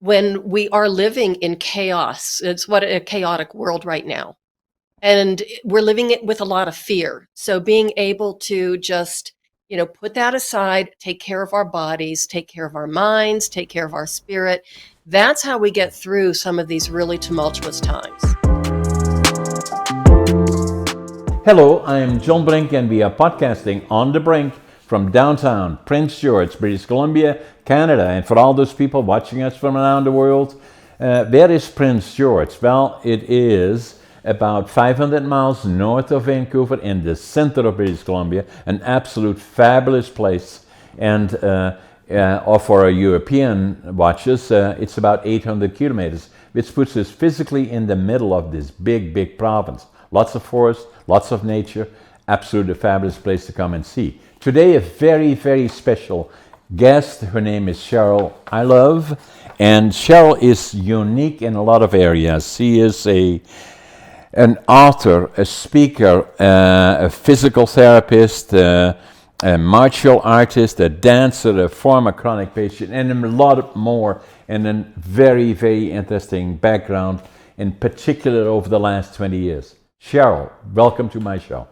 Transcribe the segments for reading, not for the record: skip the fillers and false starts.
when we are living in chaos. It's what a chaotic world right now. And we're living it with a lot of fear. So being able to just, put that aside, take care of our bodies, take care of our minds, take care of our spirit. That's how we get through some of these really tumultuous times. Hello, I'm John Brink, and we are podcasting on the Brink from downtown Prince George, British Columbia, Canada. And for all those people watching us from around the world, where is Prince George? Well, it is about 500 miles north of Vancouver in the center of British Columbia, an absolute fabulous place. And or for our European watchers, it's about 800 kilometers, which puts us physically in the middle of this big province. Lots of forest, lots of nature, absolutely fabulous place to come and see. Today, a very special guest. Her name is Cheryl Ilov, and Cheryl is unique in a lot of areas. She is an author, a speaker, a physical therapist, a martial artist, a dancer, a former chronic patient, and a lot more, and a very interesting background, in particular over the last 20 years. Cheryl, welcome to my show.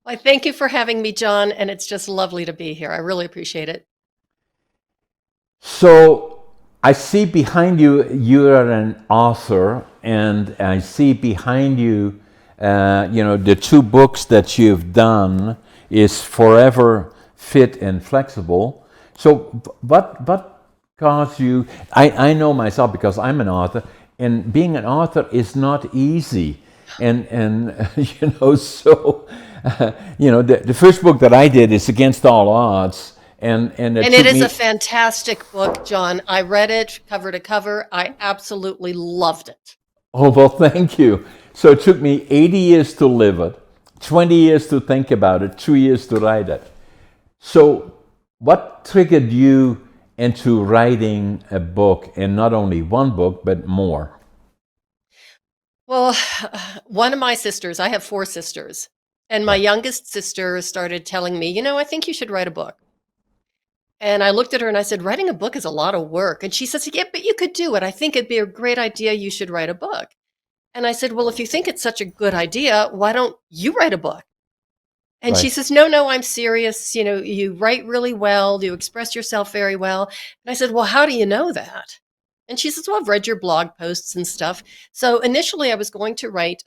Well, thank you for having me, John, and it's just lovely to be here. I really appreciate it. So I see behind you, you're an author, and I see behind you, the two books that you've done is Forever Fit and Flexible. So what caused you, I know myself because I'm an author, and being an author is not easy. And the first book that I did is Against All Odds, and it is a fantastic book, John. I read it cover to cover. I absolutely loved it. Oh, well, thank you. So it took me 80 years to live it, 20 years to think about it, 2 years to write it. So what triggered you into writing a book, and not only one book, but more? Well, one of my sisters, I have 4 sisters, and my youngest sister started telling me, I think you should write a book. And I looked at her and I said, writing a book is a lot of work. And she says, yeah, but you could do it. I think it'd be a great idea. You should write a book. And I said, well, if you think it's such a good idea, why don't you write a book? And she says, no, I'm serious. You write really well. You express yourself very well. And I said, well, how do you know that? And she says, well, I've read your blog posts and stuff. So initially I was going to write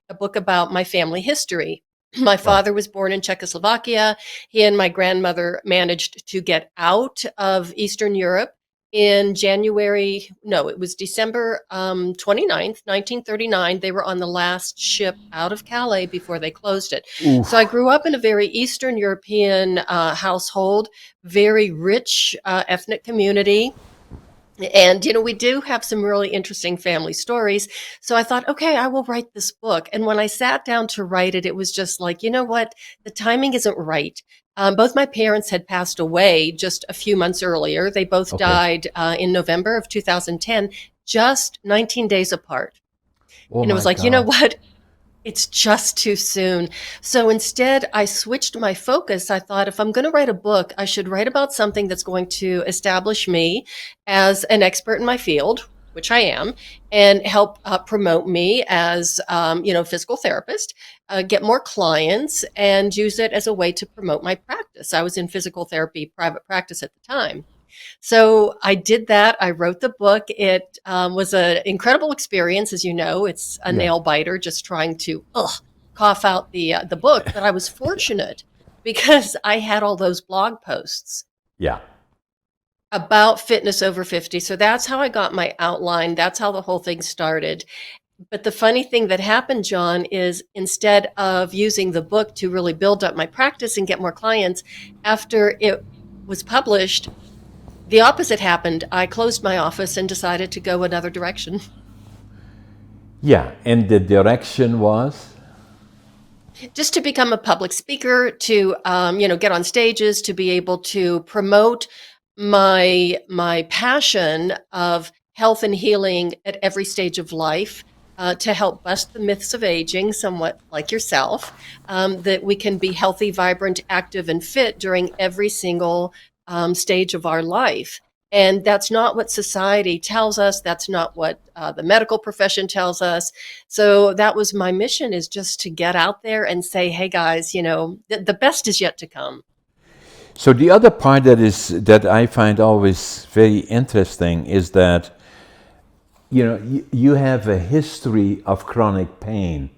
a book about my family history. My father was born in Czechoslovakia. He and my grandmother managed to get out of Eastern Europe in December 29th, 1939. They were on the last ship out of Calais before they closed it. Oof. So I grew up in a very Eastern European household, very rich ethnic community. And, we do have some really interesting family stories. So I thought, okay, I will write this book. And when I sat down to write it, it was just like, you know what? The timing isn't right. Both my parents had passed away just a few months earlier. They both died in November of 2010, just 19 days apart. And it was like, God. You know what? It's just too soon. So instead, I switched my focus. I thought, if I'm going to write a book, I should write about something that's going to establish me as an expert in my field, which I am, and help promote me as, physical therapist, get more clients, and use it as a way to promote my practice. I was in physical therapy private practice at the time. So I did that. I wrote the book. It was an incredible experience. As you know, it's a nail biter just trying to cough out the book. But I was fortunate because I had all those blog posts about fitness over 50. So that's how I got my outline. That's how the whole thing started. But the funny thing that happened, John, is instead of using the book to really build up my practice and get more clients, after it was published, the opposite happened. I closed my office and decided to go another direction. Yeah, and the direction was? Just to become a public speaker, to get on stages, to be able to promote my passion of health and healing at every stage of life, to help bust the myths of aging, somewhat like yourself, that we can be healthy, vibrant, active, and fit during every single stage of our life. And that's not what society tells us. That's not what the medical profession tells us. So that was my mission, is just to get out there and say, hey guys, the best is yet to come. So the other part that I find always very interesting is that you have a history of chronic pain,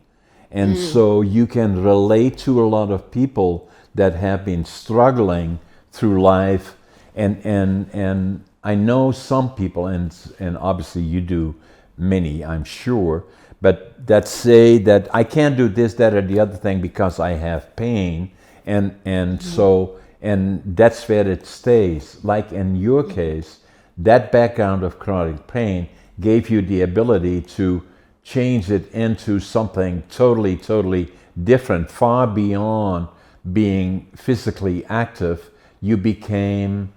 and Mm, so you can relate to a lot of people that have been struggling through life, and I know some people, and obviously you do many, I'm sure, but that say that I can't do this, that, or the other thing because I have pain, and mm, so and that's where it stays. Like in your mm. case, that background of chronic pain gave you the ability to change it into something totally, totally different, far beyond being physically active. You became,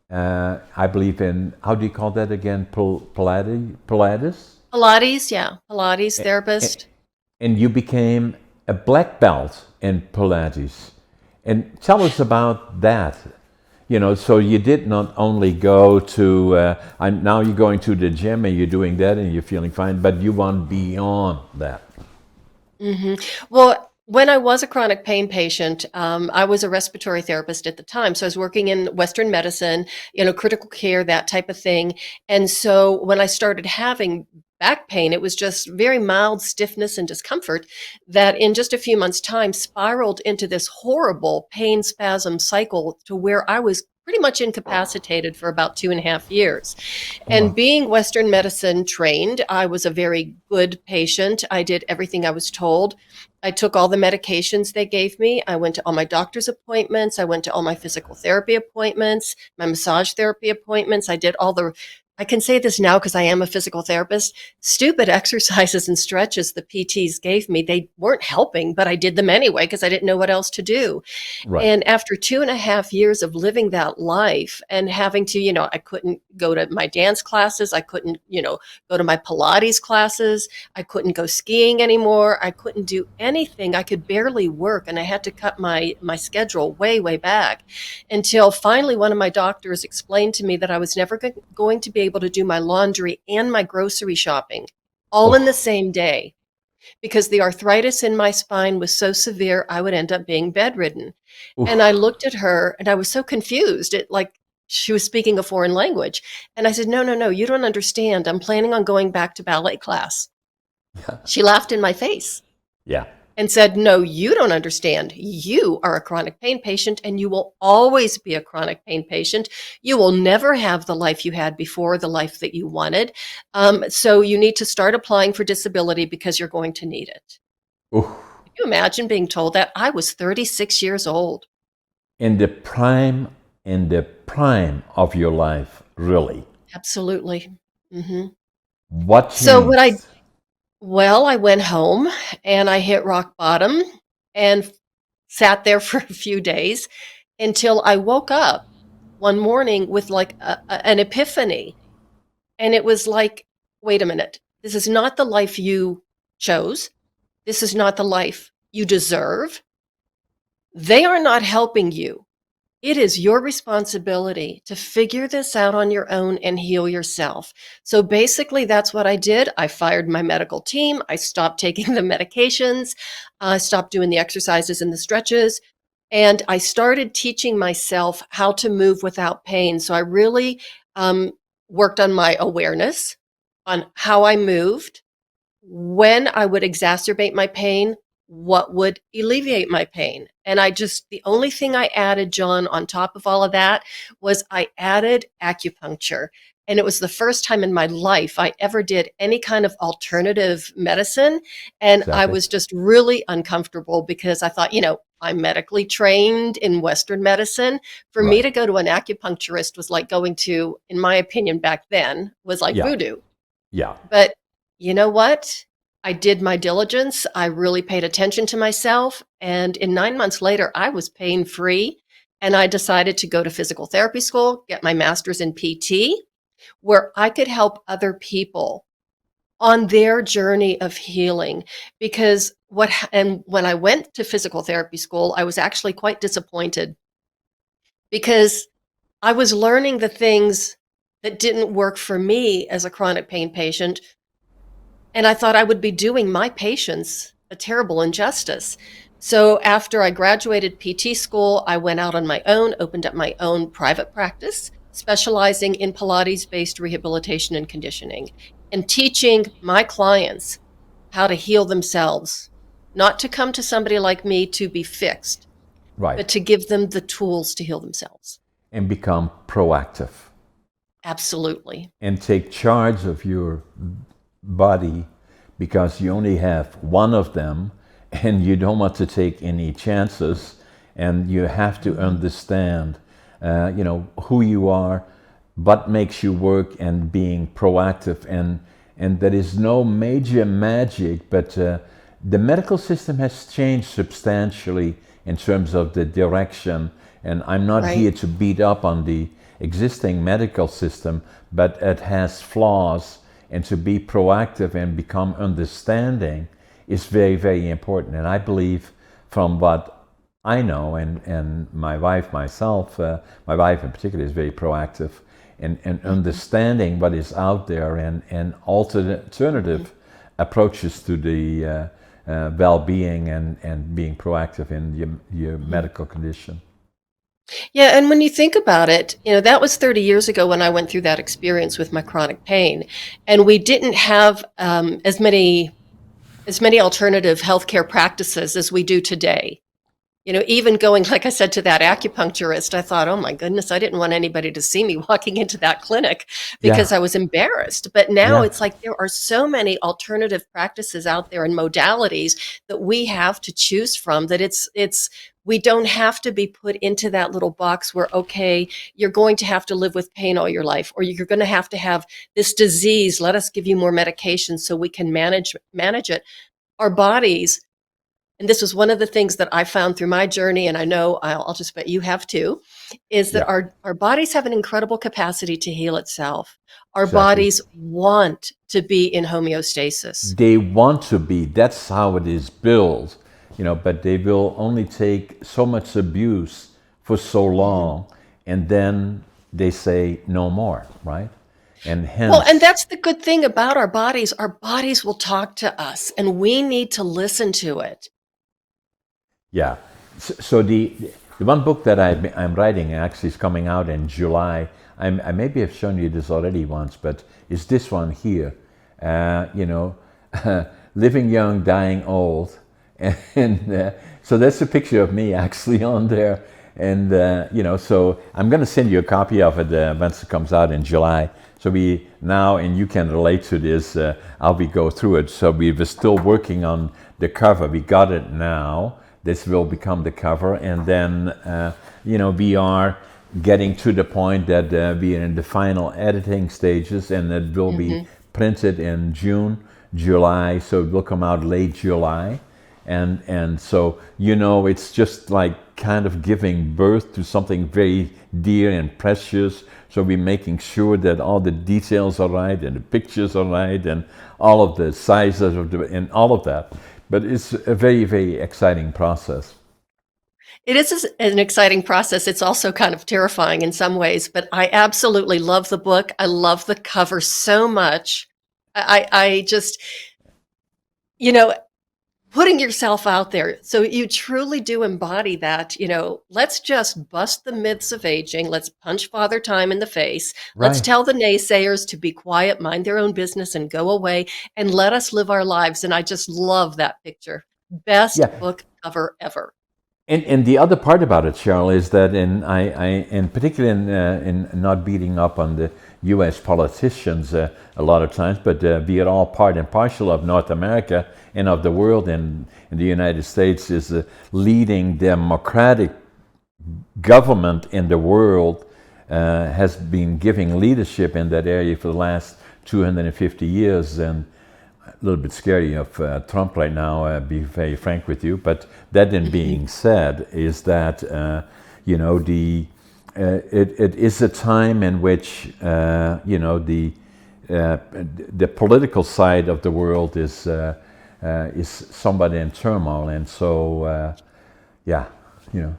I believe in, how do you call that again? Pilates? Pilates? Pilates, yeah, Pilates therapist. And you became a black belt in Pilates. And tell us about that. So you did not only go to, now you're going to the gym and you're doing that and you're feeling fine, but you went beyond that. Hmm. Well, when I was a chronic pain patient, I was a respiratory therapist at the time. So I was working in Western medicine, critical care, that type of thing. And so when I started having back pain, it was just very mild stiffness and discomfort that in just a few months' time spiraled into this horrible pain spasm cycle to where I was pretty much incapacitated for about 2.5 years. Oh, And wow. being Western medicine trained, I was a very good patient. I did everything I was told. I took all the medications they gave me. I went to all my doctor's appointments. I went to all my physical therapy appointments, my massage therapy appointments. I can say this now because I am a physical therapist, stupid exercises and stretches the PTs gave me. They weren't helping, but I did them anyway because I didn't know what else to do. Right. And after 2.5 years of living that life and having to, I couldn't go to my dance classes. I couldn't, go to my Pilates classes. I couldn't go skiing anymore. I couldn't do anything. I could barely work. And I had to cut my schedule way, way back until finally one of my doctors explained to me that I was never going to be able to do my laundry and my grocery shopping all in the Oh, same day because the arthritis in my spine was so severe, I would end up being bedridden. And I oof. looked at her and I was so confused. It like she was speaking a foreign language. And I said, no, no, no, you don't understand. I'm planning on going back to ballet class. She laughed in my face Yeah. and said, no, you don't understand. You are a chronic pain patient and you will always be a chronic pain patient. You will never have the life you had before, the life that you wanted. So you need to start applying for disability because you're going to need it. Oof. Can you imagine being told that? I was 36 years old. In the prime, in the prime of your life, really. Absolutely. Hmm. What So what changed? I went home and I hit rock bottom and sat there for a few days until I woke up one morning with like an epiphany. And it was like, wait a minute, this is not the life you chose. This is not the life you deserve. They are not helping you. It is your responsibility to figure this out on your own and heal yourself. So basically, that's what I did. I fired my medical team. I stopped taking the medications. I stopped doing the exercises and the stretches. And I started teaching myself how to move without pain. So I really um, worked on my awareness, on how I moved, when I would exacerbate my pain, what would alleviate my pain. And the only thing I added, John, on top of all of that was I added acupuncture. And it was the first time in my life I ever did any kind of alternative medicine. And I Exactly. was just really uncomfortable because I thought, I'm medically trained in Western medicine. For me Right. to go to an acupuncturist was like going to, in my opinion, back then, was like Yeah. voodoo. Yeah. But you know what? I did my diligence. I really paid attention to myself. And in 9 months later, I was pain free. And I decided to go to physical therapy school, get my master's in PT, where I could help other people on their journey of healing. And when I went to physical therapy school, I was actually quite disappointed because I was learning the things that didn't work for me as a chronic pain patient. And I thought I would be doing my patients a terrible injustice. So after I graduated PT school, I went out on my own, opened up my own private practice, specializing in Pilates-based rehabilitation and conditioning, and teaching my clients how to heal themselves, not to come to somebody like me to be fixed, Right. but to give them the tools to heal themselves. And become proactive Absolutely. and take charge of your body, because you only have one of them and you don't want to take any chances, and you have to understand who you are, what makes you work, and being proactive. And there is no major magic, but the medical system has changed substantially in terms of the direction. And I'm not Right. here to beat up on the existing medical system, but it has flaws, and to be proactive and become understanding is very, very important. And I believe, from what I know, and my wife, myself, my wife in particular, is very proactive and understanding what is out there, and alternative approaches to the well-being, and being proactive in your medical condition. Yeah, and when you think about it, that was 30 years ago when I went through that experience with my chronic pain, and we didn't have as many alternative healthcare practices as we do today. Even going, like I said, to that acupuncturist, I thought, oh my goodness, I didn't want anybody to see me walking into that clinic because Yeah, I was embarrassed. But now yeah, it's like there are so many alternative practices out there and modalities that we have to choose from, that we don't have to be put into that little box where, okay, you're going to have to live with pain all your life, or you're going to have this disease. Let us give you more medication so we can manage it. Our bodies, and this was one of the things that I found through my journey, and I know I'll just bet you have too, is that yeah, our bodies have an incredible capacity to heal itself. Our exactly. bodies want to be in homeostasis. They want to be. That's how it is built, but they will only take so much abuse for so Mhm. long, and then they say no more, right? And Well, and hence, that's the good thing about our bodies. Our bodies will talk to us, and we need to listen to it. yeah. So the one book that I'm writing actually is coming out in July. I maybe have shown you this already once, but it's this one here. Uh, you know, Living Young, Dying Old, and so that's a picture of me actually on there. And so I'm going to send you a copy of it once it comes out in July. So we now, and you can relate to this. I'll be go through it. So we were still working on the cover. We got it now. This will become the cover, and then we are getting to the point that we are in the final editing stages, and it will be Hmm. printed in June, July. So it will come out late July, and so it's just like kind of giving birth to something very dear and precious. So we're making sure that all the details are right, and the pictures are right, and all of the sizes and all of that. But it's a very, very exciting process. It is an exciting process. It's also kind of terrifying in some ways, but I absolutely love the book. I love the cover so much. I just, you know, putting yourself out there. So you truly do embody that, let's just bust the myths of aging. Let's punch Father Time in the face. Let's Right. tell the naysayers to be quiet, mind their own business, and go away, and let us live our lives. And I just love that picture. Best Yeah. book cover ever. And the other part about it, Cheryl, is that in particular in not beating up on the U.S. politicians a lot of times, but we are all part and parcel of North America and of the world, and in the United States is the leading democratic government in the world, has been giving leadership in that area for the last 250 years, and a little bit scary of Trump right now, be very frank with you. But that in Mhm. being said, is that it is a time in which the political side of the world is somewhat in turmoil, and so yeah, you know,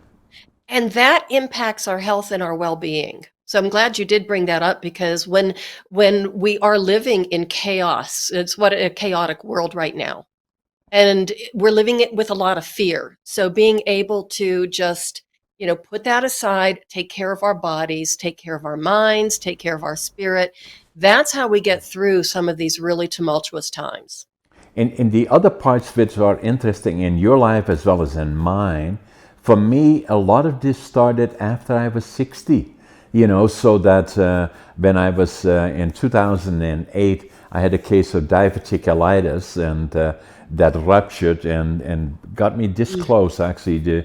And that impacts our health and our well being. So I'm glad you did bring that up, because when we are living in chaos, it's what a chaotic world right now. And we're living it with a lot of fear. So being able to just, put that aside, take care of our bodies, take care of our minds, take care of our spirit, that's how we get through some of these really tumultuous times. In the other parts which are interesting in your life as well as in mine, for me, a lot of this started after I was 60. So that when I was in 2008, I had a case of diverticulitis, and that ruptured and got me this close, actually,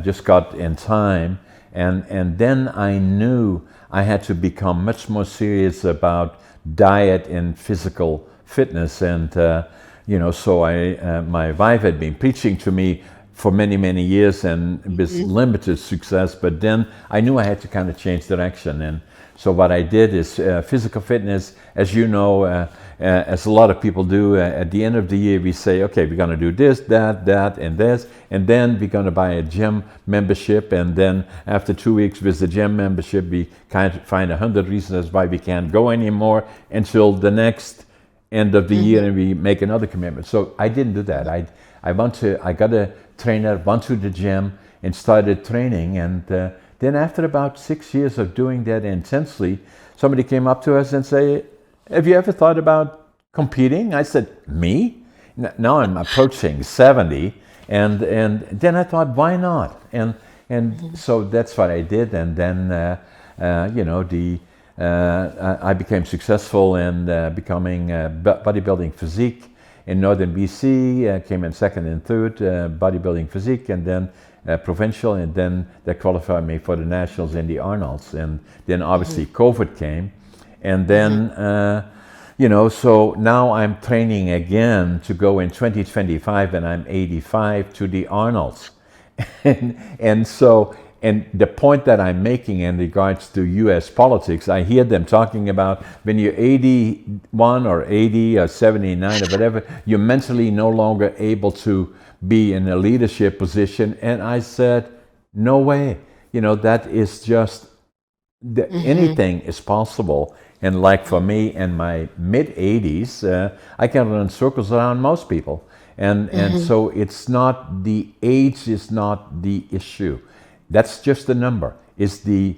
just got in time. And then I knew I had to become much more serious about diet and physical fitness. And so my wife had been preaching to me for many, many years, and with limited success. But then I knew I had to kind of change direction. And so what I did is physical fitness, as you know, as a lot of people do, at the end of the year, we say, okay, we're going to do this, that, and this, and then we're going to buy a gym membership. And then after 2 weeks with the gym membership, we kind of find 100 reasons why we can't go anymore until the next end of the year, and we make another commitment. So I didn't do that. I got a trainer, went to the gym and started training. And then after about 6 years of doing that intensely, somebody came up to us and say, have you ever thought about competing? I said, me? Now I'm approaching 70. And then I thought, why not? And so that's what I did. And then, I became successful in becoming bodybuilding physique in northern BC, came in second and third bodybuilding physique, and then provincial, and then they qualified me for the nationals in the Arnolds. And then obviously COVID came, and then so now I'm training again to go in 2025, and I'm 85 to the Arnolds. And the point that I'm making in regards to U.S. politics, I hear them talking about when you're 81 or 80 or 79 or whatever, you're mentally no longer able to be in a leadership position. And I said, no way. That is just, anything is possible. And like for me in my mid-80s, I can run circles around most people. And so it's not, the age is not the issue. That's just a number. It's the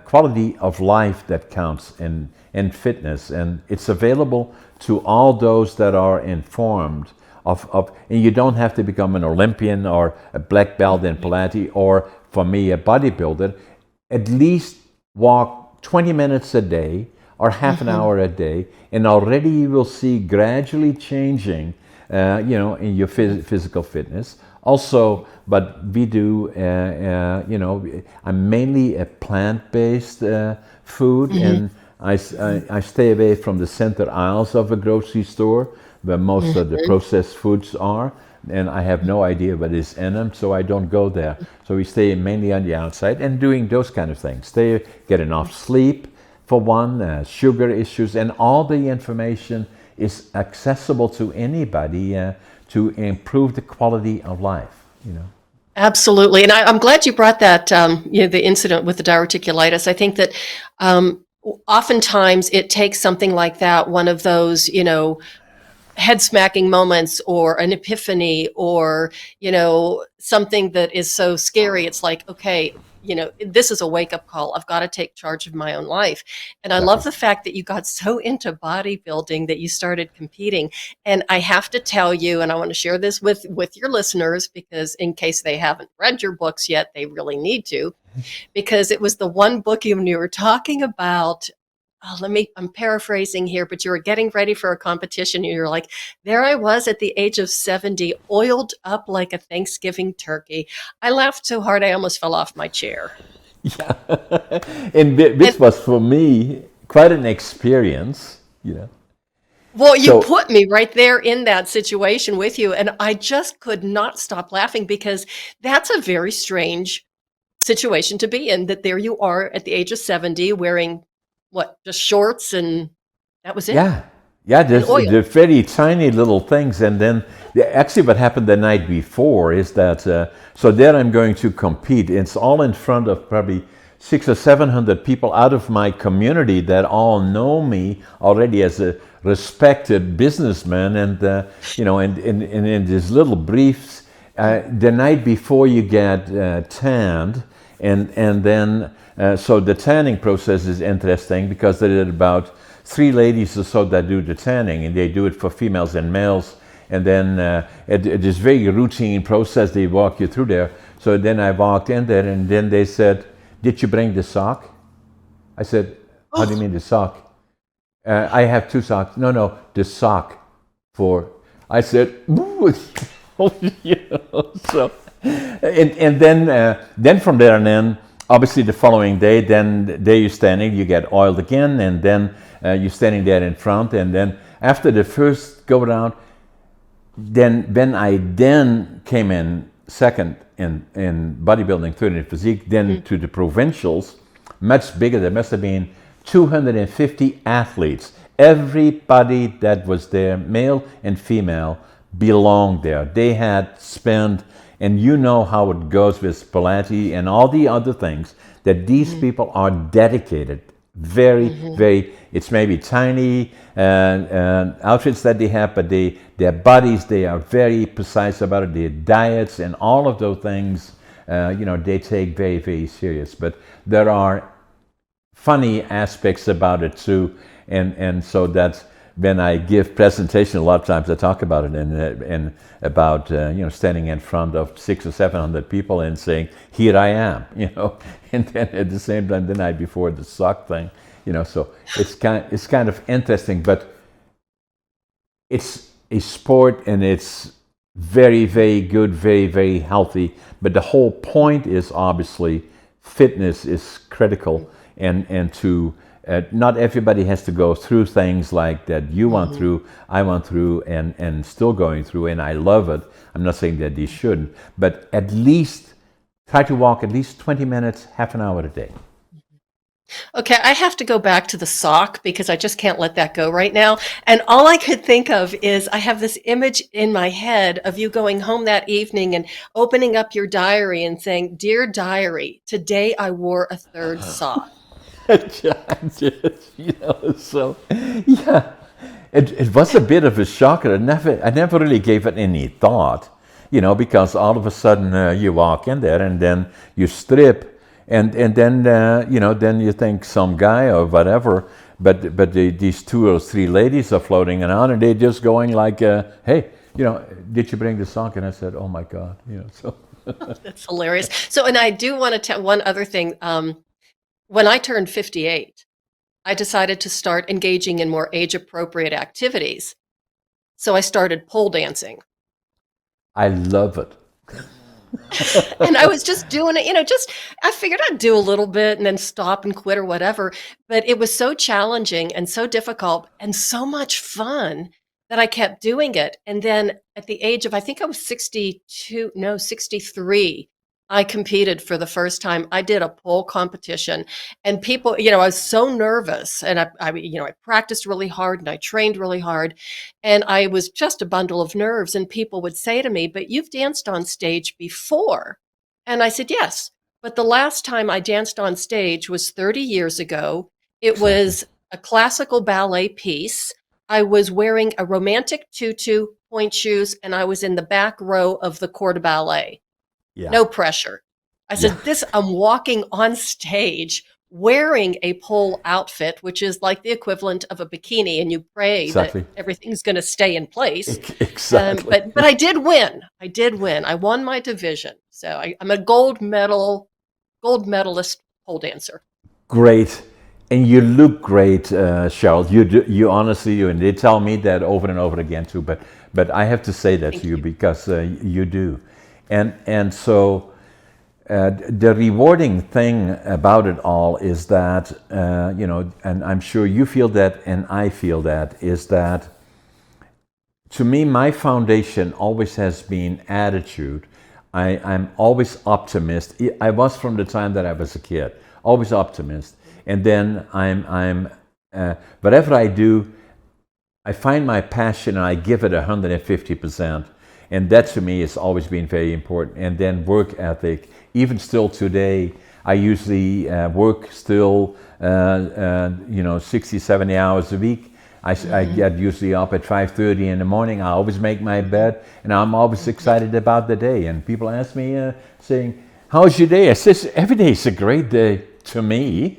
quality of life that counts in fitness. And it's available to all those that are informed of, and you don't have to become an Olympian or a black belt in Pilates, or for me, a bodybuilder. At least walk 20 minutes a day or half an hour a day, and already you will see gradually changing, in your physical fitness. Also, but we do, I'm mainly a plant-based food, and I stay away from the center aisles of a grocery store where most of the processed foods are, and I have no idea what is in them, so I don't go there. So we stay mainly on the outside and doing those kind of things. Get enough sleep, for one, sugar issues, and all the information is accessible to anybody to improve the quality of life, Absolutely. And I'm glad you brought that, the incident with the diverticulitis. I think that oftentimes it takes something like that, one of those, head smacking moments, or an epiphany, or, something that is so scary. It's like, okay, this is a wake up call. I've got to take charge of my own life. And I love the fact that you got so into bodybuilding that you started competing. And I have to tell you, and I want to share this with your listeners, because in case they haven't read your books yet, they really need to, because it was the one book when you were talking about, I'm paraphrasing here, but you were getting ready for a competition. And you're like, there I was at the age of 70, oiled up like a Thanksgiving turkey. I laughed so hard I almost fell off my chair. Yeah. And this was for me quite an experience, Well, you put me right there in that situation with you, and I just could not stop laughing, because that's a very strange situation to be in, that there you are at the age of 70 wearing just shorts, and that was it. Yeah, they're very tiny little things. And then actually what happened the night before is that, so there I'm going to compete. It's all in front of probably 600 or 700 people out of my community that all know me already as a respected businessman, and and in these little briefs, the night before you get tanned, and then so the tanning process is interesting because there are about 3 ladies or so that do the tanning, and they do it for females and males. And then it is very routine process. They walk you through there. So then I walked in there, and then they said, "Did you bring the sock?" I said, "How do you mean the sock?" "I have 2 socks." No, the sock for. I said, "Ooh." So, and then from there and then, obviously the following day, then there you're standing, you get oiled again, and then you're standing there in front, and then after the first go around. Then when I came in second in bodybuilding, third in physique, then to the provincials, much bigger. There must have been 250 athletes. Everybody that was there, male and female, belonged there. They had spent, and you know how it goes with Pilates and all the other things, that these people are dedicated. Very, very, it's maybe tiny outfits that they have, but their bodies, they are very precise about it. Their diets and all of those things, they take very, very serious. But there are funny aspects about it too, and so that's when I give presentation. A lot of times I talk about it and about standing in front of 600 or 700 people and saying, "Here I am," and then at the same time the night before the sock thing, so it's kind of interesting, but it's a sport and it's very, very good, very, very healthy. But the whole point is obviously fitness is critical, and to not everybody has to go through things like that you went through, I went through, and still going through, and I love it. I'm not saying that they shouldn't, but at least try to walk at least 20 minutes, half an hour a day. Okay, I have to go back to the sock because I just can't let that go right now. And all I could think of is I have this image in my head of you going home that evening and opening up your diary and saying, "Dear diary, today I wore a 3rd sock." So yeah, it was a bit of a shocker. I never really gave it any thought, because all of a sudden you walk in there and then you strip, and then then you think some guy or whatever, but these 2 or 3 ladies are floating around, and they're just going like, "Hey, did you bring the sock?" And I said, "Oh my God," so. That's hilarious. So, and I do want to tell one other thing. When I turned 58, I decided to start engaging in more age-appropriate activities. So I started pole dancing. I love it. And I was just doing it, I figured I'd do a little bit and then stop and quit or whatever. But it was so challenging and so difficult and so much fun that I kept doing it. And then at the age of, I think I was 63, I competed for the first time. I did a pole competition, and people, I was so nervous, and I practiced really hard and I trained really hard, and I was just a bundle of nerves. And people would say to me, "But you've danced on stage before." And I said, "Yes, but the last time I danced on stage was 30 years ago. It was a classical ballet piece. I was wearing a romantic tutu, point shoes, and I was in the back row of the corps de ballet. Yeah. No pressure." I said, I'm walking on stage wearing a pole outfit, which is like the equivalent of a bikini, and you pray that everything's going to stay in place. Exactly. But I did win. I won my division. So I'm a gold medalist pole dancer. Great. And you look great, Cheryl. You honestly, and they tell me that over and over again too, but I have to say that to you because you do. And so the rewarding thing about it all is that, and I'm sure you feel that and I feel that, is that to me, my foundation always has been attitude. I'm always optimist. I was from the time that I was a kid, always optimist. And then I'm whatever I do, I find my passion and I give it 150%. And that to me has always been very important. And then work ethic, even still today, I usually work still, 60, 70 hours a week. I get usually up at 5:30 in the morning. I always make my bed, and I'm always excited about the day. And people ask me, saying, "How's your day?" I says, "Every day is a great day to me,"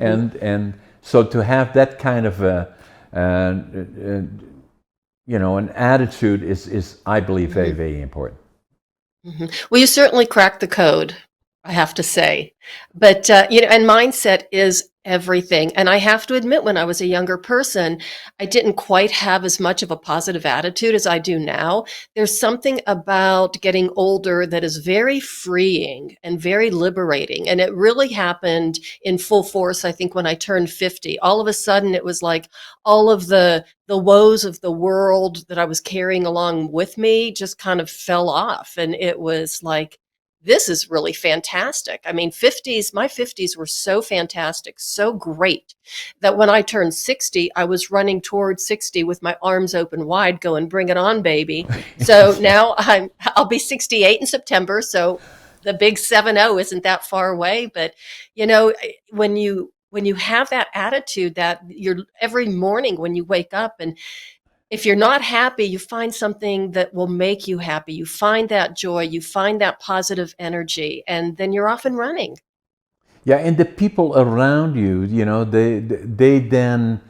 and so to have that kind of an attitude is I believe very, very important. Well, you certainly cracked the code, I have to say. But, and mindset is everything. And I have to admit, when I was a younger person, I didn't quite have as much of a positive attitude as I do now. There's something about getting older that is very freeing and very liberating. And it really happened in full force, I think, when I turned 50. All of a sudden, it was like all of the woes of the world that I was carrying along with me just kind of fell off. And it was like, this is really fantastic. I mean, my 50s were so fantastic, so great that when I turned 60, I was running towards 60 with my arms open wide going, bring it on, baby. So now I'll be 68 in September. So the big 7-0 isn't that far away. But, when you have that attitude that you're every morning when you wake up, and if you're not happy, you find something that will make you happy. You find that joy, you find that positive energy, and then you're off and running. Yeah, and the people around you, they then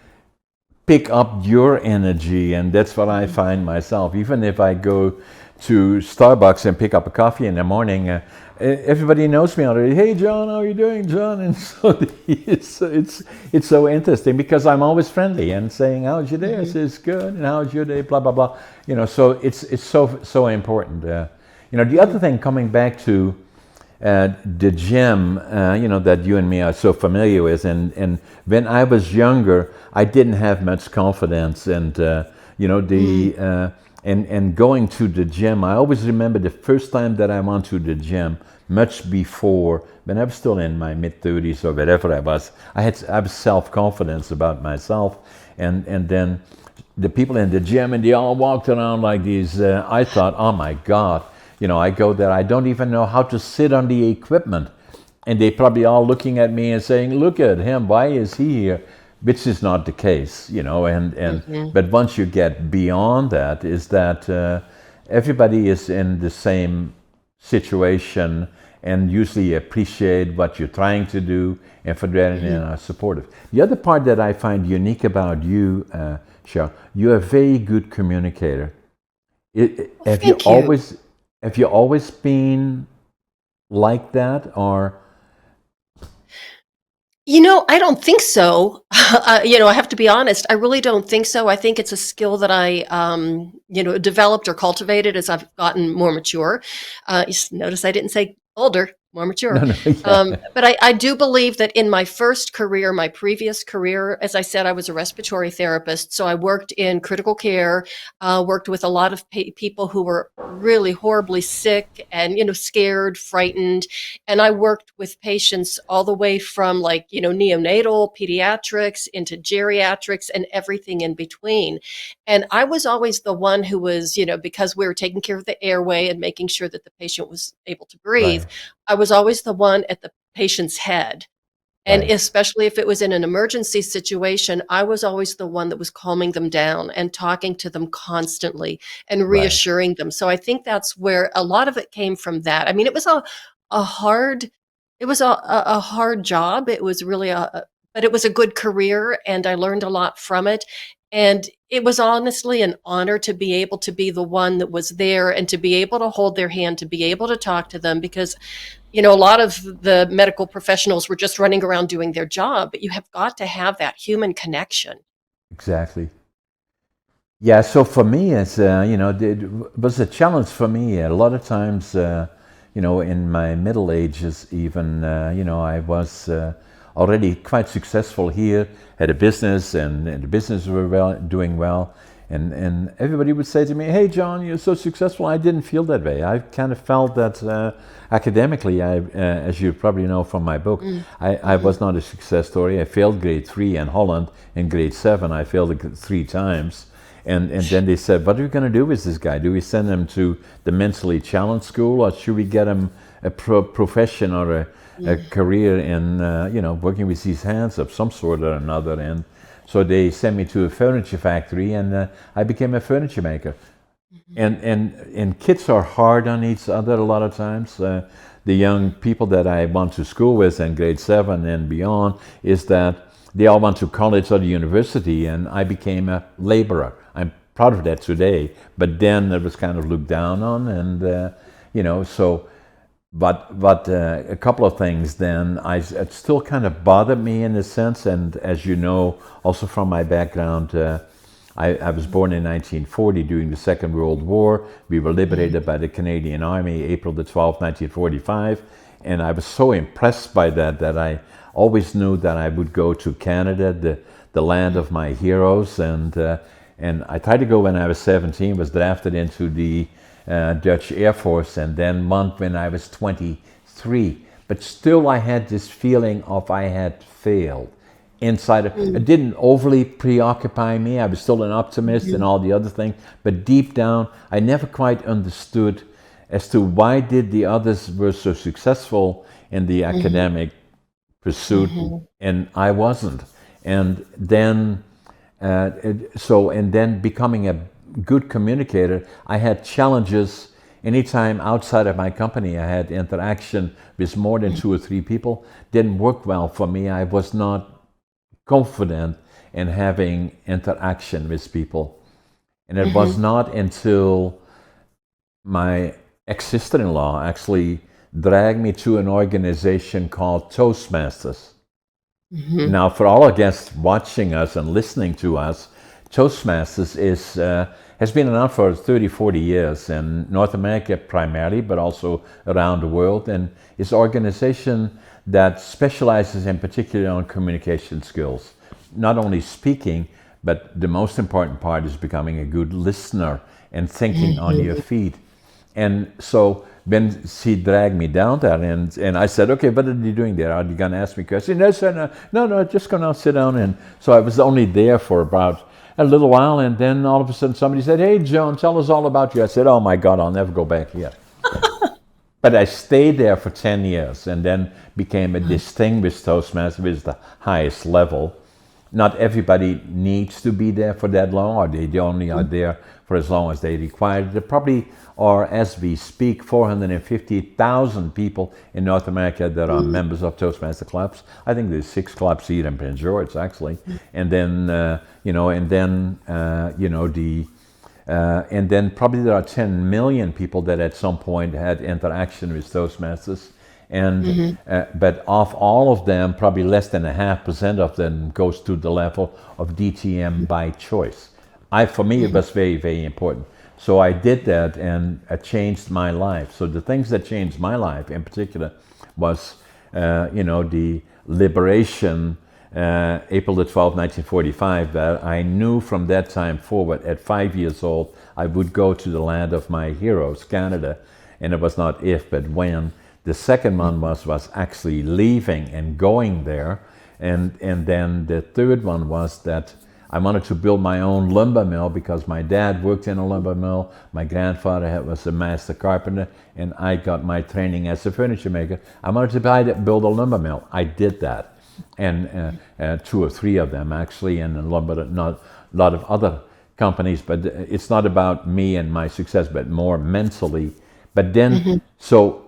pick up your energy, and that's what I find myself. Even if I go to Starbucks and pick up a coffee in the morning, everybody knows me already. Hey, John, how are you doing, John? And so it's so interesting because I'm always friendly and saying, "How's your day?" I say, "It's good." And "How's your day?" Blah blah blah. So it's so important. The other thing, coming back to the gym, that you and me are so familiar with, and when I was younger, I didn't have much confidence, and and going to the gym. I always remember the first time that I went to the gym, much before, when I was still in my mid-30s or whatever I was. I have self-confidence about myself, and then the people in the gym, and they all walked around like these. I thought, oh my God. I go there, I don't even know how to sit on the equipment. And they probably all looking at me and saying, look at him, why is he here? Which is not the case, but once you get beyond that, is that everybody is in the same situation and usually appreciate what you're trying to do, and for that and are supportive. The other part that I find unique about you, Cheryl, you're a very good communicator. Have you always been like that, or? I don't think so. I have to be honest. I really don't think so. I think it's a skill that I, developed or cultivated as I've gotten more mature. Notice I didn't say older, more mature. No, yeah. But I do believe that in my first career, my previous career, as I said, I was a respiratory therapist. So I worked in critical care, worked with a lot of people who were really horribly sick and, scared, frightened. And I worked with patients all the way from neonatal, pediatrics into geriatrics and everything in between. And I was always the one who was, because we were taking care of the airway and making sure that the patient was able to breathe, Right. I was always the one at the patient's head. And Right. especially if it was in an emergency situation, I was always the one that was calming them down and talking to them constantly and Right. reassuring them. So I think that's where a lot of it came from that. I mean, it was a hard, it was a hard job. It was really but it was a good career and I learned a lot from it. And it was honestly an honor to be able to be the one that was there and to be able to hold their hand, to be able to talk to them, because a lot of the medical professionals were just running around doing their job, but you have got to have that human connection. Exactly. Yeah. So for me, it was a challenge for me. A lot of times, in my middle ages, even, I was already quite successful here, had a business, and the business were doing well. And everybody would say to me, "Hey, John, you're so successful." I didn't feel that way. I kind of felt that academically, as you probably know from my book, I was not a success story. I failed grade 3 in Holland. In grade 7, I failed it 3 times. And then they said, "What are we going to do with this guy? Do we send him to the mentally challenged school, or should we get him a profession or a career in working with these hands of some sort or another, and so they sent me to a furniture factory, and I became a furniture maker. And kids are hard on each other a lot of times. The young people that I went to school with in grade 7 and beyond is that they all went to college or the university, and I became a laborer. I'm proud of that today, but then it was kind of looked down on, and so. But a couple of things then, it still kind of bothered me in a sense, and as you know, also from my background, I was born in 1940 during the Second World War. We were liberated by the Canadian Army, April the 12th, 1945, and I was so impressed by that I always knew that I would go to Canada, the land of my heroes, and I tried to go when I was 17, was drafted into the Dutch Air Force, and then one when I was 23. But still I had this feeling of I had failed. Inside, it didn't overly preoccupy me. I was still an optimist and all the other things, but deep down, I never quite understood as to why did the others were so successful in the academic pursuit and I wasn't. And then, and then becoming a good communicator, I had challenges. Anytime outside of my company I had interaction with more than 2 or 3 people, didn't work well for me. I was not confident in having interaction with people. And it was not until my ex-sister-in-law actually dragged me to an organization called Toastmasters. Now, for all our guests watching us and listening to us, Toastmasters has been around for 30, 40 years in North America primarily, but also around the world, and it's an organization that specializes in particular on communication skills. Not only speaking, but the most important part is becoming a good listener and thinking on your feet. And so then she dragged me down there, and I said, okay, what are you doing there? Are you going to ask me questions? No, sir, no, just go now, sit down. And so I was only there for about a little while, and then all of a sudden somebody said, hey, John, tell us all about you. I said, oh my God, I'll never go back here. But I stayed there for 10 years and then became a distinguished Toastmaster, which is the highest level. Not everybody needs to be there for that long, or they only are there for as long as they require. There probably are, as we speak, 450,000 people in North America that are members of Toastmaster clubs. I think there's 6 clubs here in Prince George, actually. And then, and then probably there are 10 million people that at some point had interaction with Toastmasters. And but of all of them, probably less than 0.5% of them goes to the level of DTM by choice. For me, it was very, very important. So I did that, and it changed my life. So the things that changed my life in particular was, the liberation, April the 12th, 1945, that I knew from that time forward, at 5 years old, I would go to the land of my heroes, Canada. And it was not if, but when. The second one was actually leaving and going there. And then the third one was that I wanted to build my own lumber mill because my dad worked in a lumber mill. My grandfather was a master carpenter, and I got my training as a furniture maker. I wanted to build a lumber mill. I did that. And 2 or 3 of them actually, and a lot of other companies, but it's not about me and my success, but more mentally. But then, so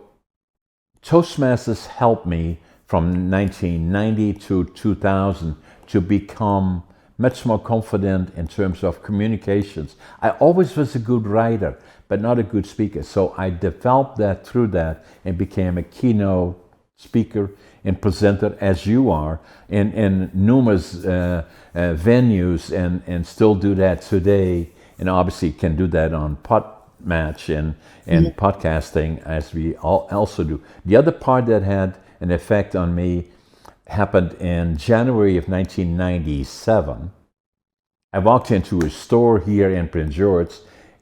Toastmasters helped me from 1990 to 2000 to become much more confident in terms of communications. I always was a good writer, but not a good speaker. So I developed that through that and became a keynote speaker and presenter, as you are, in numerous venues, and still do that today. And obviously can do that on Podmatch and podcasting, as we also do. The other part that had an effect on me happened in January of 1997. I walked into a store here in Prince George,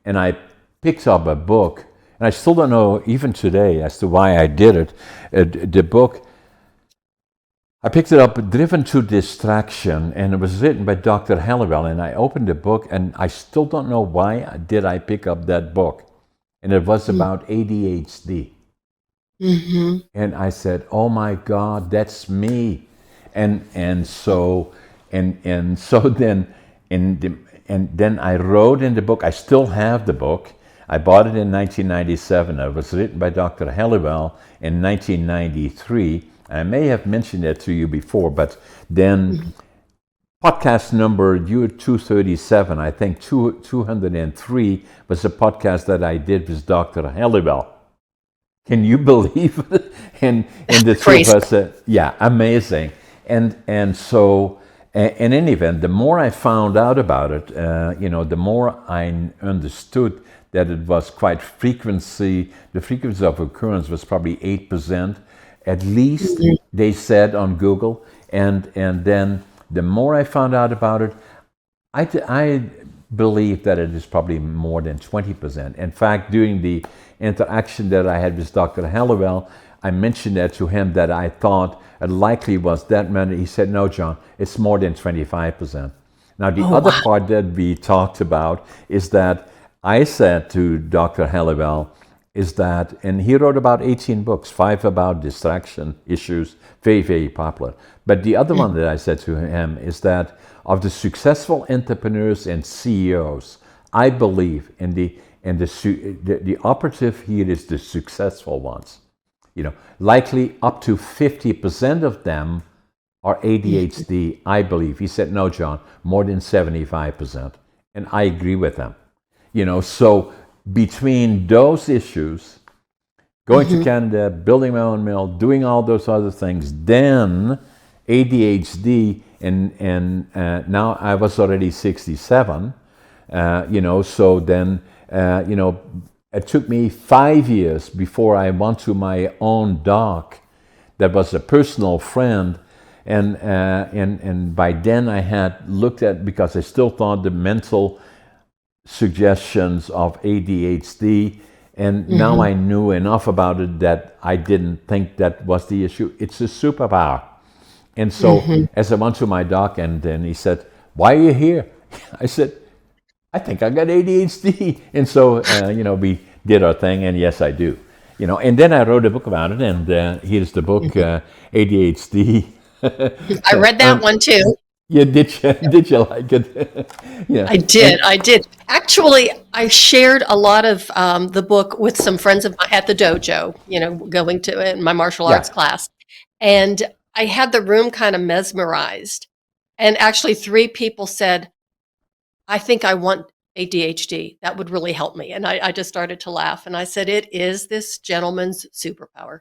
and I picked up a book, and I still don't know even today as to why I did it. The book, I picked it up, Driven to Distraction, and it was written by Dr. Halliwell, and I opened the book, and I still don't know why did I pick up that book. And it was about ADHD. Mm-hmm. And I said, "Oh my God, that's me," and so and so then and then I wrote in the book. I still have the book. I bought it in 1997. It was written by Dr. Halliwell in 1993. I may have mentioned that to you before, but then podcast number you 237, I think 203 was a podcast that I did with Dr. Halliwell. Can you believe it? And the two of Crazy. us, yeah, amazing. And so, in any event, the more I found out about it, the more I understood that it was quite frequency. The frequency of occurrence was probably 8%, at least they said on Google. And then the more I found out about it, I believe that it is probably more than 20%. In fact, during the interaction that I had with Dr. Halliwell, I mentioned that to him that I thought it likely was that many. He said, "No, John, it's more than 25%. Now, the Oh, other wow. part that we talked about is that I said to Dr. Halliwell, is that, and he wrote about 18 books, 5 about distraction issues, very, very popular. But the other one that I said to him is that of the successful entrepreneurs and CEOs, I believe the operative here is the successful ones. Likely up to 50% of them are ADHD, I believe. He said, "No, John, more than 75%. And I agree with him. So between those issues, going to Mm-hmm. Canada, building my own mill, doing all those other things, then ADHD, and now I was already 67, so then, it took me 5 years before I went to my own doc that was a personal friend. And by then I had looked at, because I still thought the mental suggestions of ADHD, and now Mm-hmm. I knew enough about it that I didn't think that was the issue. It's a superpower. And so Mm-hmm. as I went to my doc, and then he said, "Why are you here?" I said, "I think I got ADHD." And so, we did our thing, and yes, I do. And then I wrote a book about it, and here's the book, ADHD. I read that um, one too. yeah, did you like it? Yeah, I did. and I did. Actually, I shared a lot of the book with some friends of mine at the dojo, going to it in my martial yeah, arts class. And I had the room kind of mesmerized. And actually, 3 people said, "I think I want ADHD. That would really help me." And I just started to laugh. And I said, "It is this gentleman's superpower."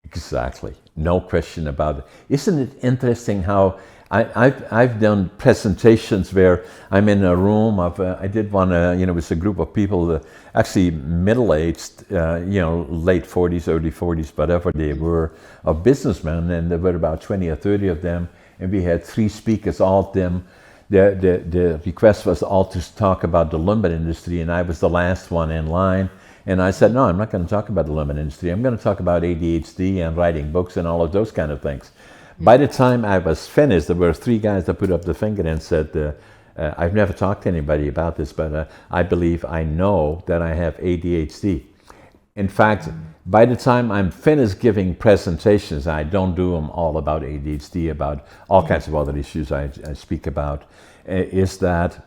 exactly. No question about it. Isn't it interesting how I've done presentations where I'm in a room of, I did one, with a group of people, actually middle-aged, late 40s, early 40s, whatever they were, of businessmen, and there were about 20 or 30 of them, and we had 3 speakers, all of them. The request was all to talk about the lumber industry, and I was the last one in line. And I said, "No, I'm not going to talk about the lumber industry. I'm going to talk about ADHD and writing books and all of those kind of things." By the time I was finished, there were 3 guys that put up the finger and said, "I've never talked to anybody about this, but I believe I know that I have ADHD." In fact, by the time I'm finished giving presentations, I don't do them all about ADHD, about all kinds of other issues I speak about, is that,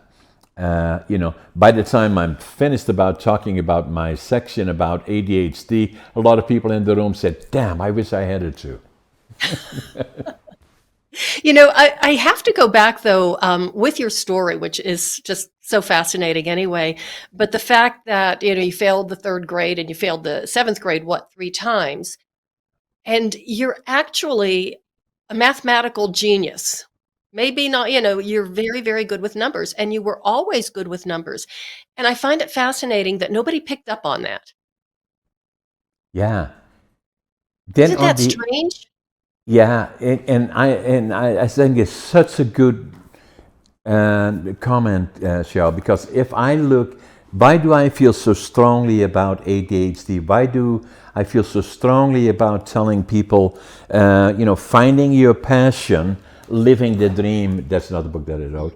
by the time I'm finished about talking about my section about ADHD, a lot of people in the room said, "Damn, I wish I had it too." I have to go back though with your story, which is just so fascinating anyway. But the fact that you failed the 3rd grade and you failed the 7th grade, 3 times, and you're actually a mathematical genius. Maybe not, you're very, very good with numbers, and you were always good with numbers. And I find it fascinating that nobody picked up on that. Yeah. Then Isn't on that the strange? Yeah, and I think it's such a good comment, Cheryl, because if I look, why do I feel so strongly about ADHD? Why do I feel so strongly about telling people, finding your passion, living the dream? That's another book that I wrote.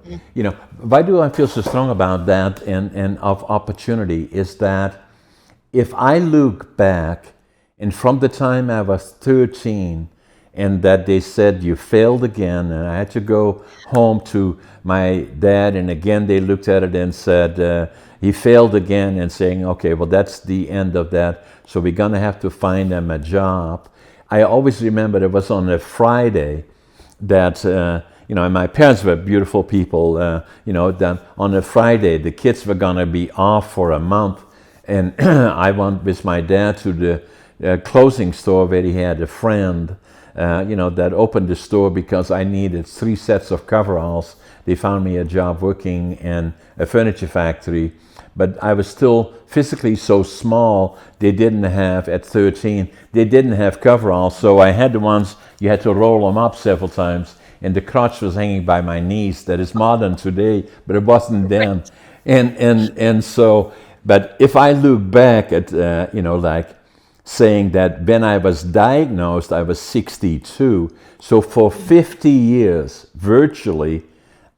Why do I feel so strong about that and of opportunity? Is that if I look back And from the time I was 13, and that they said you failed again, and I had to go home to my dad, and again they looked at it and said he failed again, and saying, okay, well, that's the end of that, so we're gonna have to find him a job. I always remember it was on a Friday that and my parents were beautiful people. That on a Friday the kids were gonna be off for a month, and I went with my dad to the clothing store where he had a friend, that opened the store because I needed 3 sets of coveralls. They found me a job working in a furniture factory, but I was still physically so small. They didn't have, at 13, they didn't have coveralls, so I had the ones you had to roll them up several times, and the crotch was hanging by my knees. That is modern today, but it wasn't then. And so, but if I look back at saying that when I was diagnosed, I was 62. So for 50 years, virtually,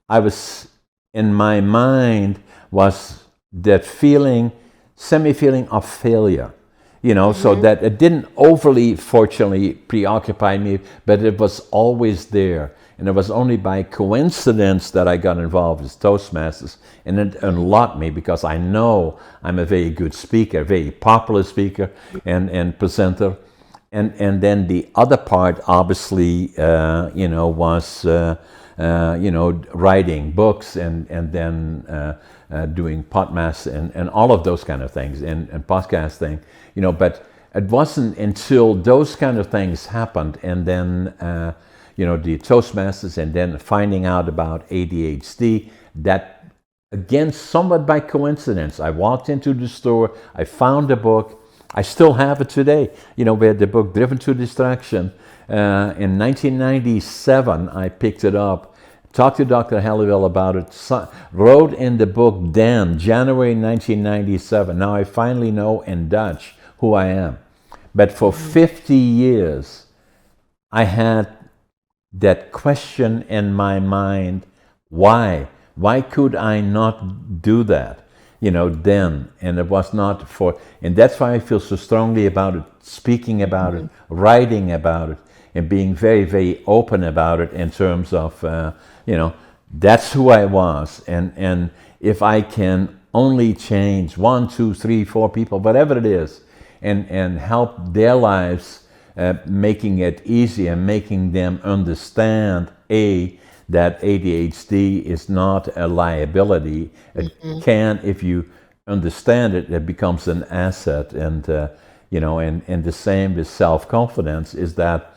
I was, in my mind, was that feeling, semi-feeling of failure. So that it didn't overly, fortunately, preoccupy me, but it was always there. And it was only by coincidence that I got involved with Toastmasters, and it unlocked me because I know I'm a very good speaker, a very popular speaker and presenter. And then the other part, obviously, was writing books and then doing podcasts and all of those kind of things and podcasting. But it wasn't until those kind of things happened, and then the Toastmasters, and then finding out about ADHD, that again, somewhat by coincidence, I walked into the store, I found the book. I still have it today, where the book Driven to Distraction. In 1997, I picked it up, talked to Dr. Halliwell about it, wrote in the book then, January 1997. Now I finally know in Dutch who I am. But for 50 years, I had that question in my mind, why? Why could I not do that, then? And it was not for, and that's why I feel so strongly about it, speaking about it, writing about it, and being very, very open about it in terms of, that's who I was. And if I can only change 1, 2, 3, 4 people, whatever it is, and help their lives, making it easy and making them understand, that ADHD is not a liability. It can, if you understand it, it becomes an asset. And, and the same with self-confidence, is that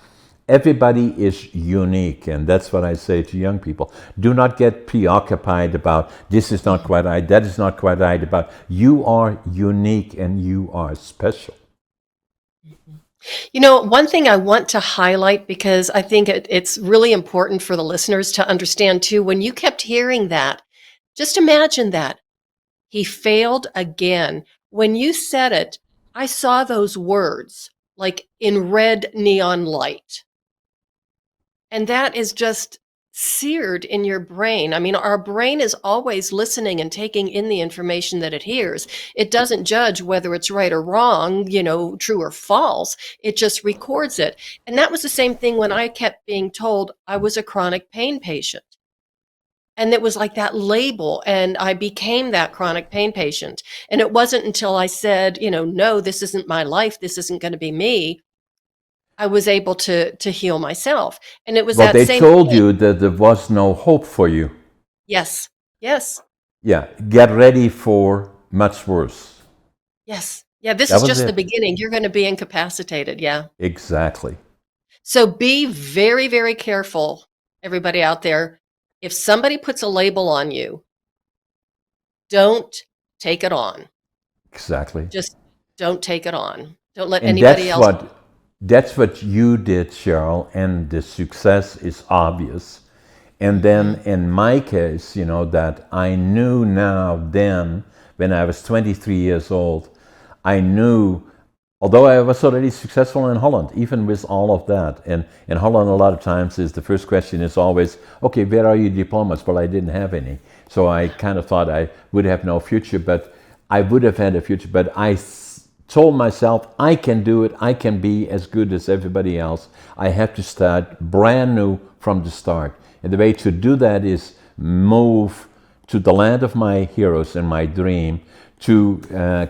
everybody is unique. And that's what I say to young people. Do not get preoccupied about, this is not quite right, that is not quite right. About, you are unique and you are special. One thing I want to highlight, because I think it's really important for the listeners to understand too, when you kept hearing that, just imagine that. He failed again. When you said it, I saw those words like in red neon light. And that is just seared in your brain. I mean, our brain is always listening and taking in the information that it hears. It doesn't judge whether it's right or wrong, true or false. It just records it. And that was the same thing when I kept being told I was a chronic pain patient. And it was like that label, and I became that chronic pain patient. And it wasn't until I said, no, this isn't my life, this isn't going to be me, I was able to heal myself. And it was Well, that they same told thing. you that there was no hope for you. Yes. Yes. Yeah, get ready for much worse. Yes. Yeah, this That is was just the it. beginning. You're going to be incapacitated. Yeah. Exactly. So be very, very careful, everybody out there. If somebody puts a label on you, don't take it on. Exactly. Just don't take it on. Don't let And anybody else. that's what you did, Cheryl, and the success is obvious. And then in my case, that I knew now then, when I was 23 years old, I knew, although I was already successful in Holland, even with all of that. And in Holland, a lot of times the first question is always, okay, where are your diplomas? Well, I didn't have any. So I kind of thought I would have no future, but I would have had a future. But I told myself I can do it. I can be as good as everybody else. I have to start brand new from the start. And the way to do that is move to the land of my heroes and my dream, to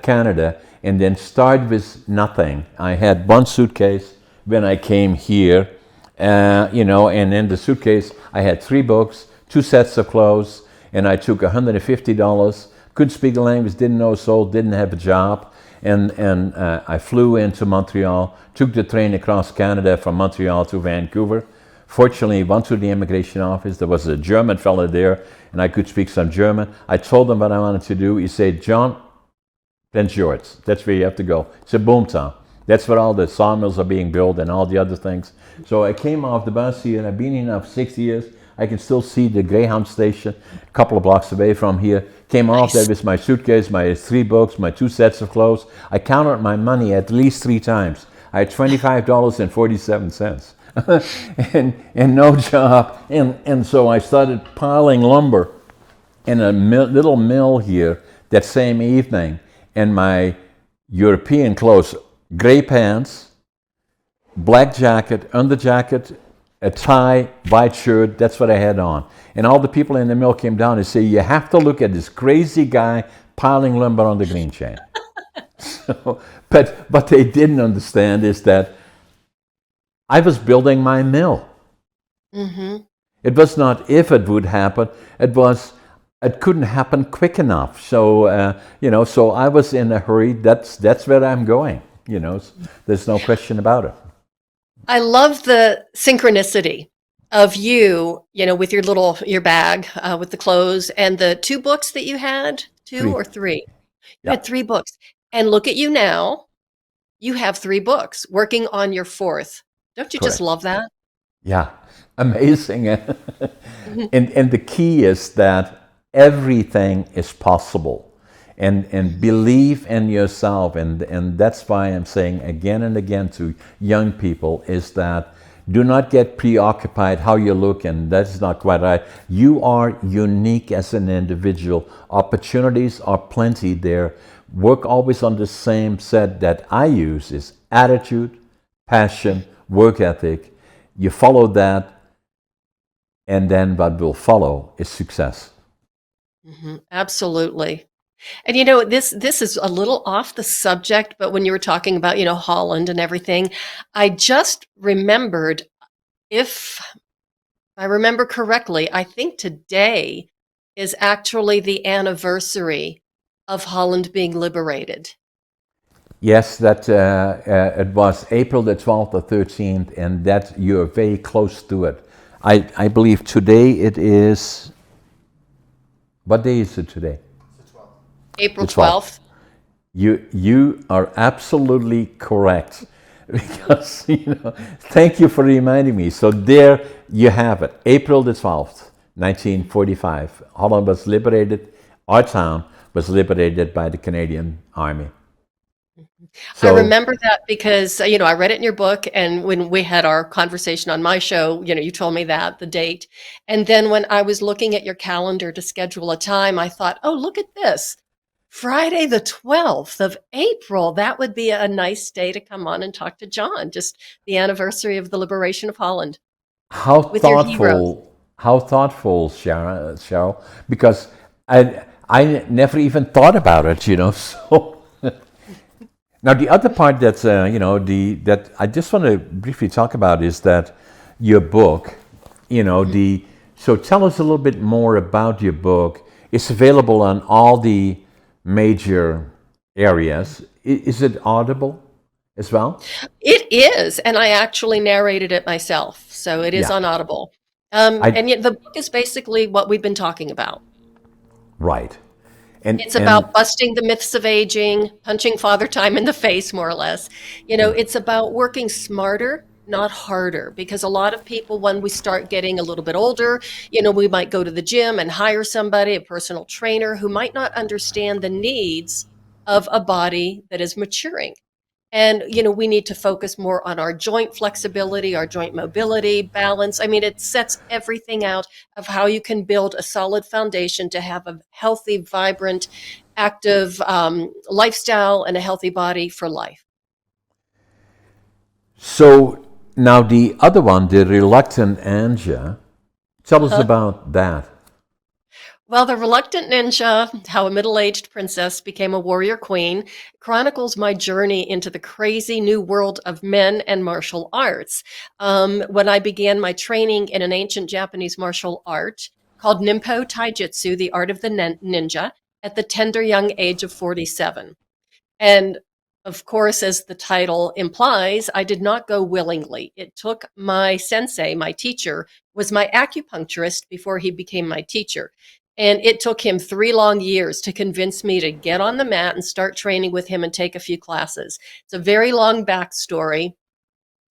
Canada, and then start with nothing. I had one suitcase when I came here, and in the suitcase I had 3 books, 2 sets of clothes, and I took $150. Couldn't speak the language, didn't know a soul, didn't have a job. And I flew into Montreal, took the train across Canada from Montreal to Vancouver. Fortunately, went to the immigration office. There was a German fellow there, and I could speak some German. I told him what I wanted to do. He said, John, Prince George, that's where you have to go. It's a boomtown. That's where all the sawmills are being built and all the other things. So I came off the bus here, and I've been here now for 6 years. I can still see the Greyhound station a couple of blocks away from here. Came off there with my suitcase, my 3 books, my 2 sets of clothes. I counted my money at least 3 times. I had $25.47 and no job. And so I started piling lumber in a little mill here that same evening. And my European clothes, gray pants, black jacket, under jacket, a tie, white shirt, that's what I had on. And all the people in the mill came down and say, you have to look at this crazy guy piling lumber on the green chain. But what they didn't understand is that I was building my mill. Mm-hmm. It was not if it would happen, it couldn't happen quick enough. So, so I was in a hurry. That's where I'm going, there's no question about it. I love the synchronicity of you, with your bag with the clothes and the 2 books that you had, 2 3. or 3. You Yeah, had 3 books. And look at you now. You have 3 books working on your 4th. Don't you just correct. love that? Yeah, amazing. Mhm. And the key is that everything is possible. And believe in yourself. And that's why I'm saying again and again to young people is that do not get preoccupied how you look, and that's not quite right. You are unique as an individual. Opportunities are plenty there. Work always on the same set that I use is attitude, passion, work ethic. You follow that, and then what will follow is success. Absolutely. And this is a little off the subject, but when you were talking about, Holland and everything, I just remembered, if I remember correctly, I think today is actually the anniversary of Holland being liberated. Yes, that it was April the 12th or 13th, and that you're very close to it. I believe today it is, what day is it today? April The 12th. 12th. You are absolutely correct. Because, thank you for reminding me. So there you have it. April the 12th, 1945. Holland was liberated. Our town was liberated by the Canadian Army. I So, remember that because, I read it in your book. And when we had our conversation on my show, you told me that, the date. And then when I was looking at your calendar to schedule a time, I thought, oh, look at this. Friday, the 12th of April. That would be a nice day to come on and talk to John, just the anniversary of the liberation of Holland how with your heroes. thoughtful, Cheryl, because I never even thought about it, So now the other part that's that I just want to briefly talk about is that your book, the so tell us a little bit more about your book. It's available on all the major areas. Is it audible as well? It is, and I actually narrated it myself, so it is Yeah. on Audible. I And yet the book is basically what we've been talking about. Right. And It's and about busting the myths of aging, punching Father Time in the face, more or less. It's about working smarter, not harder, because a lot of people, when we start getting a little bit older, we might go to the gym and hire somebody, a personal trainer, who might not understand the needs of a body that is maturing. And, we need to focus more on our joint flexibility, our joint mobility, balance. I mean, it sets everything out of how you can build a solid foundation to have a healthy, vibrant, active lifestyle and a healthy body for life. So now the other one, the reluctant Anja, tell us about that. Well, The Reluctant Ninja, How a Middle-Aged Princess Became a Warrior Queen, chronicles my journey into the crazy new world of men and martial arts. When I began my training in an ancient Japanese martial art called Ninpo Tai Jutsu, the art of the ninja, at the tender young age of 47. And of course, as the title implies, I did not go willingly. It took my sensei, my teacher, was my acupuncturist before he became my teacher. And it took him 3 long years to convince me to get on the mat and start training with him and take a few classes. It's a very long backstory.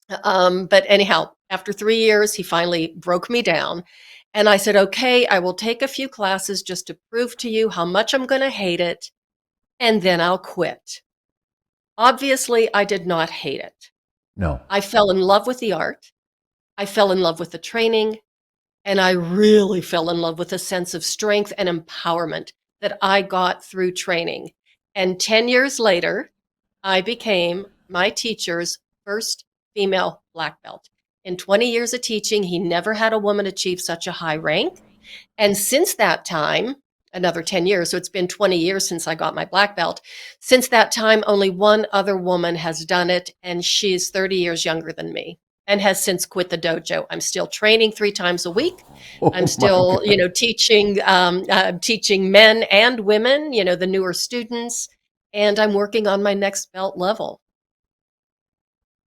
But anyhow, after 3 years, he finally broke me down. And I said, okay, I will take a few classes just to prove to you how much I'm going to hate it, and then I'll quit. Obviously, I did not hate it. No. I fell in love with the art. I fell in love with the training. And I really fell in love with a sense of strength and empowerment that I got through training. And 10 years later, I became my teacher's first female black belt. In 20 years of teaching, he never had a woman achieve such a high rank. And since that time, another 10 years, so it's been 20 years since I got my black belt. Since that time, only one other woman has done it, and she's 30 years younger than me and has since quit the dojo. I'm still training 3 times a week. I'm Oh my still, God. teaching men and women, the newer students, and I'm working on my next belt level.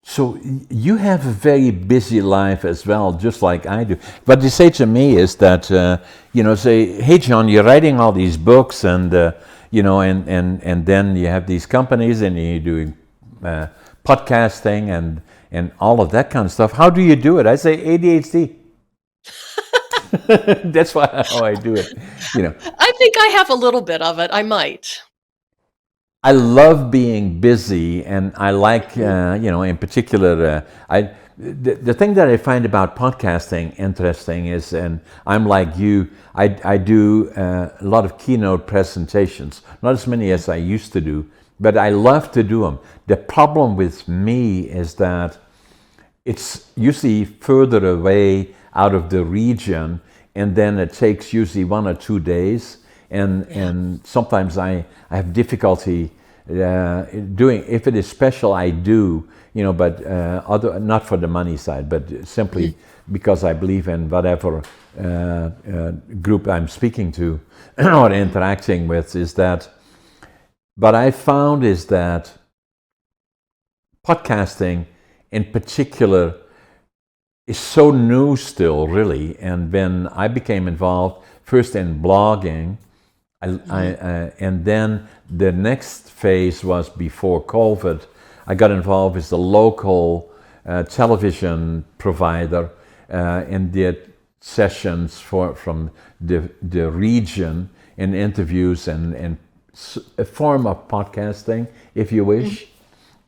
So you have a very busy life as well, just like I do. What you say to me is that, say, hey, John, you're writing all these books and, and then you have these companies and you're doing podcasting and all of that kind of stuff. How do you do it? I say ADHD. That's how I do it. I think I have a little bit of it. I might. I love being busy, and I like, in particular, the thing that I find about podcasting interesting is, and I'm like you, I do a lot of keynote presentations, not as many as I used to do, but I love to do them. The problem with me is that it's usually further away out of the region, and then it takes usually 1 or 2 days. And sometimes I have difficulty doing. If it is special, I do, but not for the money side, but simply because I believe in whatever group I'm speaking to or interacting with. Is that what I found is that podcasting, in particular, is so new still, really. And when I became involved first in blogging. And then the next phase was before COVID. I got involved with the local television provider and did sessions from the region and interviews and a form of podcasting, if you wish.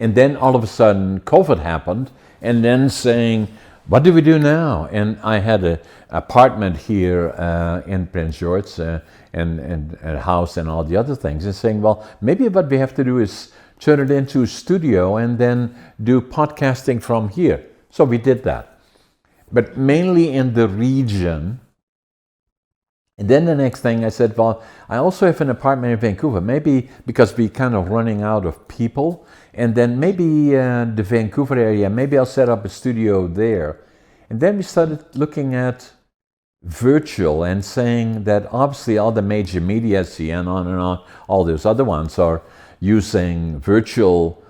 And then all of a sudden COVID happened, and then saying, what do we do now? And I had an apartment here in Prince George and a house and all the other things, and saying, well, maybe what we have to do is turn it into a studio and then do podcasting from here. So we did that, but mainly in the region. And then the next thing I said, well, I also have an apartment in Vancouver, maybe because we're kind of running out of people. And then maybe the Vancouver area, maybe I'll set up a studio there. And then we started looking at virtual and saying that obviously all the major media, CNN and on, all those other ones are using virtual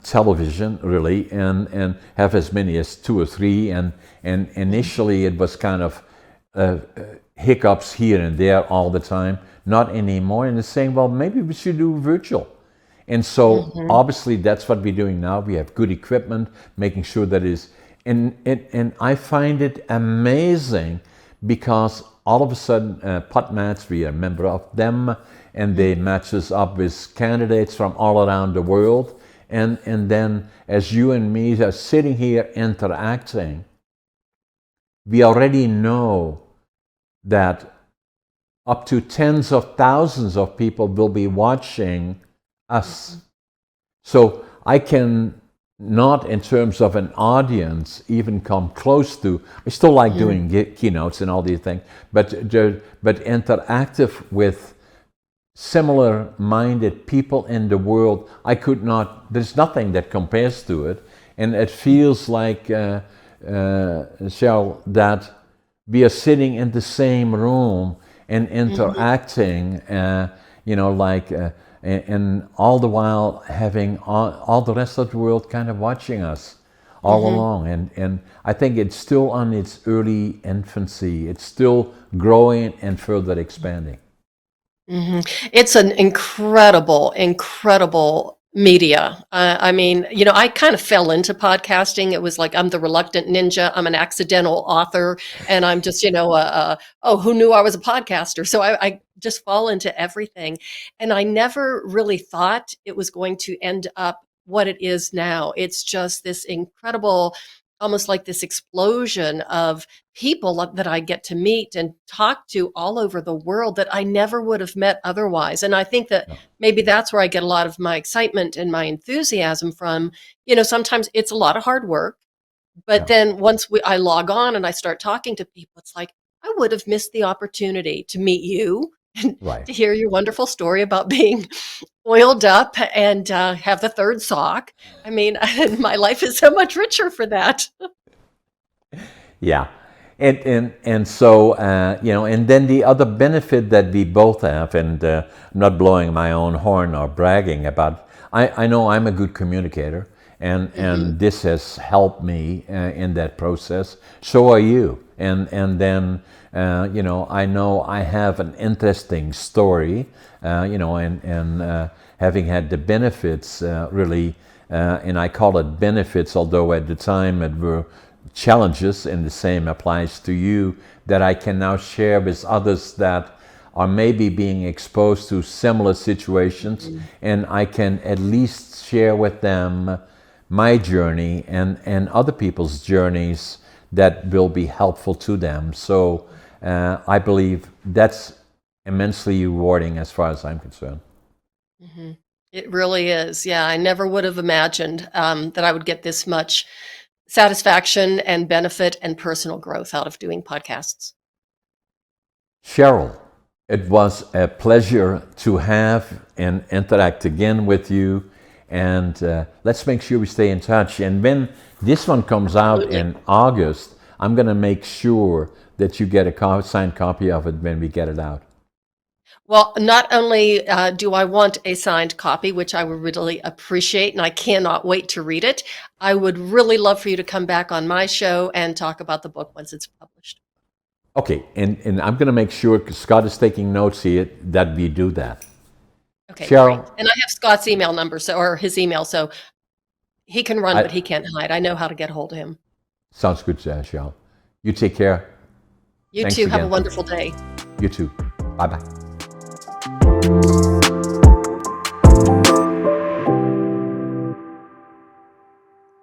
television, really, and have as many as 2 or 3. And initially it was kind of hiccups here and there all the time, not anymore. And it's saying, well, maybe we should do virtual. And so obviously that's what we're doing now. We have good equipment, making sure that is, and I find it amazing because all of a sudden PodMatch, we are a member of them, and they match us up with candidates from all around the world. And then as you and me are sitting here interacting, we already know that up to tens of thousands of people will be watching us. So I can not, in terms of an audience, even come close to. I still like doing keynotes and all these things, but interactive with similar-minded people in the world, I could not. There's nothing that compares to it, and it feels like, Cheryl, that we are sitting in the same room and interacting, and all the while having all the rest of the world kind of watching us all along. And I think it's still on its early infancy. It's still growing and further expanding. It's an incredible media. I mean, I kind of fell into podcasting. It was like I'm the reluctant ninja. I'm an accidental author, and I'm just, oh, who knew I was a podcaster? So I just fall into everything, and I never really thought it was going to end up what it is now. It's just this incredible, almost like this explosion of people that I get to meet and talk to all over the world that I never would have met otherwise. And I think that maybe that's where I get a lot of my excitement and my enthusiasm from. Sometimes it's a lot of hard work, but then once I log on and I start talking to people, it's like, I would have missed the opportunity to meet you and Right. to hear your wonderful story about being oiled up and have the third sock. I mean, my life is so much richer for that. Yeah. And so, and then the other benefit that we both have, and I'm not blowing my own horn or bragging about, I know I'm a good communicator, and this has helped me in that process. So are you. And then, I know I have an interesting story, and having had the benefits, really, and I call it benefits, although at the time it were challenges, and the same applies to you, that I can now share with others that are maybe being exposed to similar situations, and I can at least share with them my journey and other people's journeys that will be helpful to them. So I believe that's immensely rewarding as far as I'm concerned. It really is. Yeah, I never would have imagined that I would get this much satisfaction and benefit and personal growth out of doing podcasts. Cheryl, it was a pleasure to have and interact again with you. And let's make sure we stay in touch. And when this one comes out Absolutely. in August, I'm going to make sure that you get a signed copy of it when we get it out. Well, not only do I want a signed copy, which I would really appreciate, and I cannot wait to read it, I would really love for you to come back on my show and talk about the book once it's published. Okay, and I'm going to make sure, because Scott is taking notes here, that we do that. Okay, Cheryl, great. And I have Scott's email number, or his email, so he can run, but he can't hide. I know how to get hold of him. Sounds good, Cheryl. You take care. You Thanks too. Have a again. wonderful day. You too. Bye-bye.